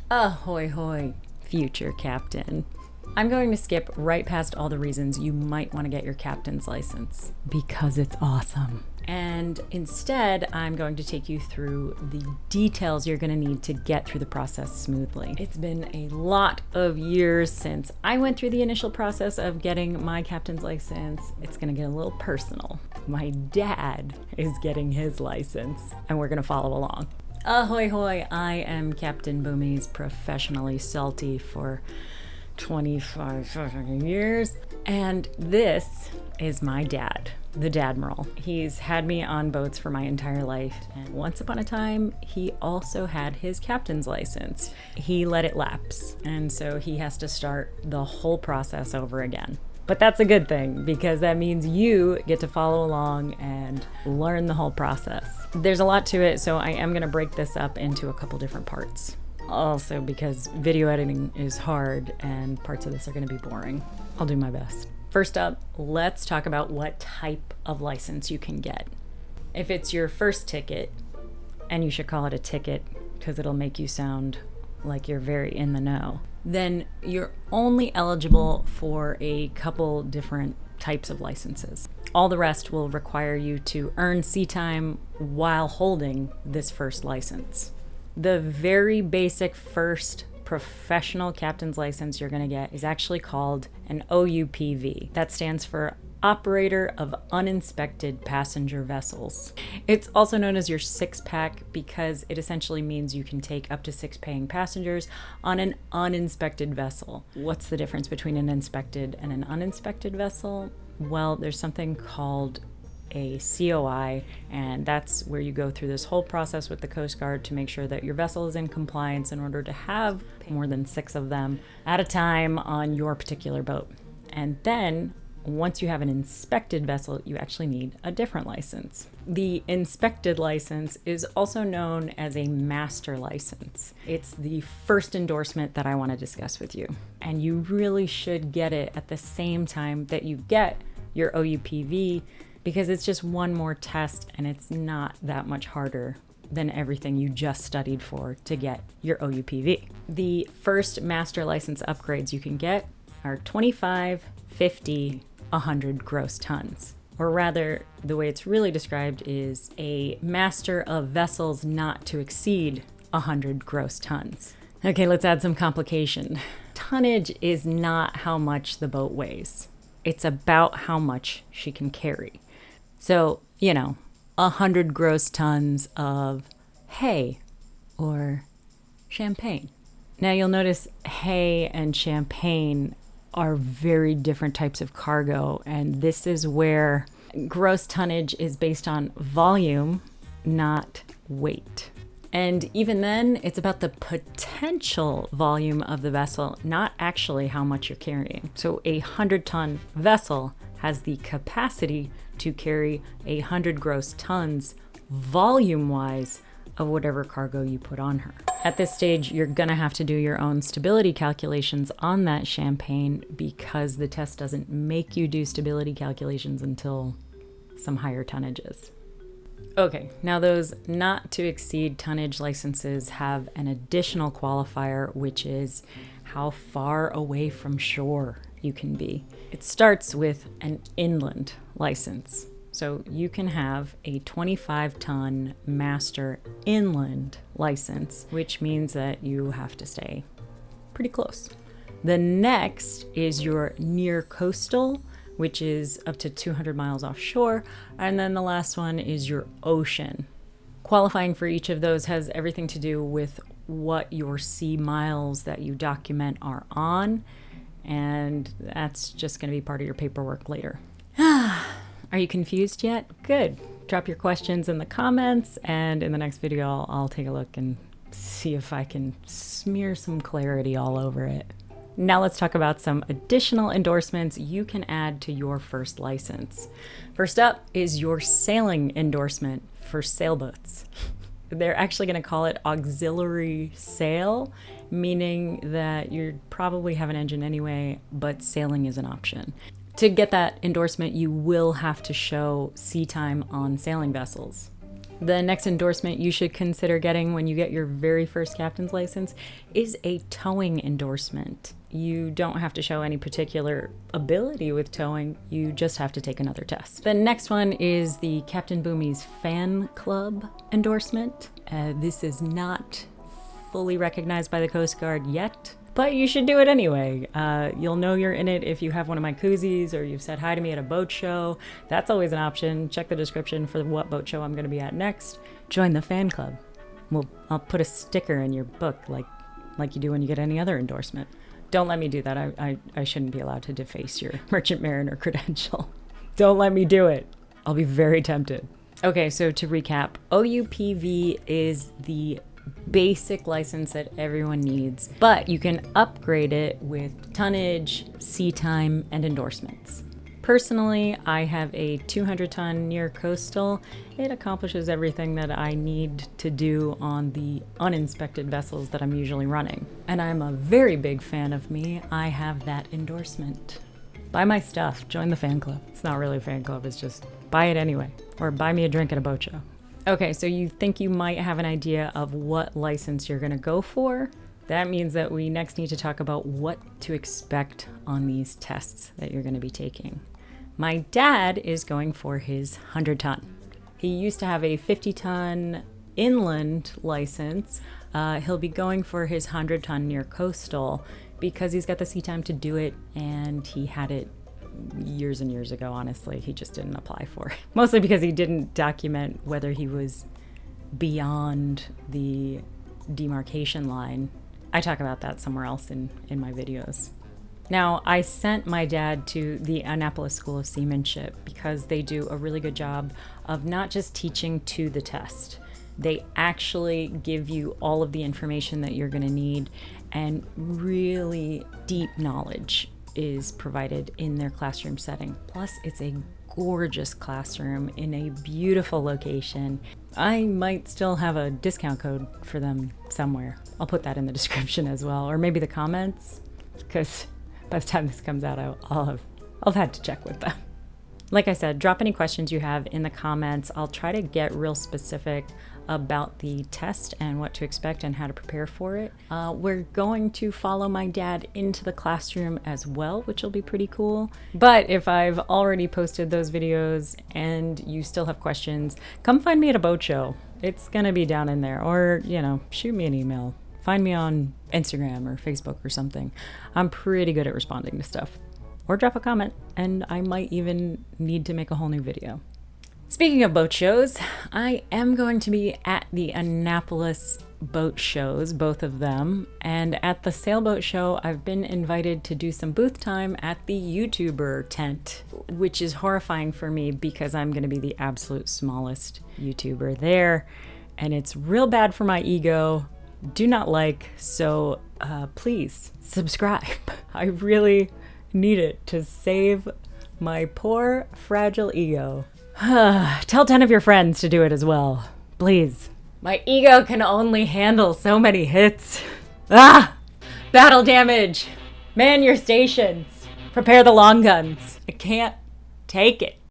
Ahoy hoy, future captain. I'm going to skip right past all the reasons you might want to get your captain's license because it's awesome. And instead, I'm going to take you through the details you're going to need to get through the process smoothly. It's been a lot of years since I went through the initial process of getting my captain's license. It's going to get a little personal. My dad is getting his license, and we're going to follow along. Ahoy hoy, I am Captain Boomies, professionally salty for 25 years, and this is my dad, the Dadmiral. He's had me on boats for my entire life, and once upon a time, he also had his captain's license. He let it lapse, and so he has to start the whole process over again. But that's a good thing because that means you get to follow along and learn the whole process. There's a lot to it, so I am going to break this up into a couple different parts. Also because video editing is hard and parts of this are going to be boring. I'll do my best. First up, let's talk about what type of license you can get. If it's your first ticket, and you should call it a ticket because it'll make you sound like you're very in the know, then you're only eligible for a couple different types of licenses. All the rest will require you to earn sea time while holding this first license. The very basic first professional captain's license you're going to get is actually called an OUPV. That stands for Operator of Uninspected Passenger Vessels. It's also known as your six-pack because it essentially means you can take up to 6 paying passengers on an uninspected vessel. What's the difference between an inspected and an uninspected vessel? Well, there's something called a COI, and that's where you go through this whole process with the Coast Guard to make sure that your vessel is in compliance in order to have more than 6 of them at a time on your particular boat. And then once you have an inspected vessel, you actually need a different license. The inspected license is also known as a master license. It's the first endorsement that I want to discuss with you. And you really should get it at the same time that you get your OUPV because it's just one more test and it's not that much harder than everything you just studied for to get your OUPV. The first master license upgrades you can get are 25, 50, 100 gross tons. Or rather, the way it's really described is a master of vessels not to exceed 100 gross tons. Okay, let's add some complication. Tonnage is not how much the boat weighs. It's about how much she can carry. So, 100 gross tons of hay or champagne. Now you'll notice hay and champagne are very different types of cargo, and this is where gross tonnage is based on volume, not weight. And even then, it's about the potential volume of the vessel, not actually how much you're carrying. So a 100-ton vessel has the capacity to carry 100 gross tons volume-wise of whatever cargo you put on her. At this stage, you're gonna have to do your own stability calculations on that champagne because the test doesn't make you do stability calculations until some higher tonnages. Okay, now those not to exceed tonnage licenses have an additional qualifier, which is how far away from shore you can be. It starts with an inland license. So you can have a 25-ton master inland license, which means that you have to stay pretty close. The next is your near coastal, which is up to 200 miles offshore. And then the last one is your ocean. Qualifying for each of those has everything to do with what your sea miles that you document are on. And that's just going to be part of your paperwork later. Are you confused yet? Good. Drop your questions in the comments, and in the next video, I'll take a look and see if I can smear some clarity all over it. Now let's talk about some additional endorsements you can add to your first license. First up is your sailing endorsement for sailboats. They're actually going to call it auxiliary sail, meaning that you probably have an engine anyway, but sailing is an option. To get that endorsement, you will have to show sea time on sailing vessels. The next endorsement you should consider getting when you get your very first captain's license is a towing endorsement. You don't have to show any particular ability with towing, you just have to take another test. The next one is the Captain Boomy's Fan Club endorsement. This is not fully recognized by the Coast Guard yet, but you should do it anyway. You'll know you're in it if you have one of my koozies or you've said hi to me at a boat show. That's always an option. Check the description for what boat show I'm going to be at next. Join the fan club. I'll put a sticker in your book like you do when you get any other endorsement. Don't let me do that. I shouldn't be allowed to deface your Merchant Mariner credential. Don't let me do it. I'll be very tempted. Okay, so to recap, OUPV is the basic license that everyone needs, but you can upgrade it with tonnage, sea time, and endorsements. Personally, I have a 200-ton near coastal. It accomplishes everything that I need to do on the uninspected vessels that I'm usually running. And I'm a very big fan of me. I have that endorsement. Buy my stuff. Join the fan club. It's not really a fan club. It's just buy it anyway. Or buy me a drink at a boat show. Okay, so you think you might have an idea of what license you're going to go for? That means that we next need to talk about what to expect on these tests that you're going to be taking. My dad is going for his 100-ton. He used to have a 50-ton inland license. He'll be going for his 100-ton near coastal because he's got the sea time to do it, and he had it years and years ago, honestly. He just didn't apply for it. Mostly because he didn't document whether he was beyond the demarcation line. I talk about that somewhere else in my videos. Now, I sent my dad to the Annapolis School of Seamanship because they do a really good job of not just teaching to the test. They actually give you all of the information that you're going to need, and really deep knowledge is provided in their classroom setting. Plus, it's a gorgeous classroom in a beautiful location. I might still have a discount code for them somewhere. I'll put that in the description as well, or maybe the comments, because by the time this comes out, I'll have had to check with them. Like I said, drop any questions you have in the comments. I'll try to get real specific about the test and what to expect and how to prepare for it. We're going to follow my dad into the classroom as well, which will be pretty cool. But if I've already posted those videos and you still have questions, come find me at a boat show. It's gonna be down in there, or, shoot me an email. Find me on Instagram or Facebook or something. I'm pretty good at responding to stuff. Or drop a comment, and I might even need to make a whole new video. Speaking of boat shows, I am going to be at the Annapolis boat shows, both of them, and at the sailboat show, I've been invited to do some booth time at the YouTuber tent, which is horrifying for me because I'm going to be the absolute smallest YouTuber there, and it's real bad for my ego. Do not like, so please subscribe. I really need it to save my poor, fragile ego. Tell 10 of your friends to do it as well, please. My ego can only handle so many hits. Battle damage. Man your stations. Prepare the long guns. I can't take it.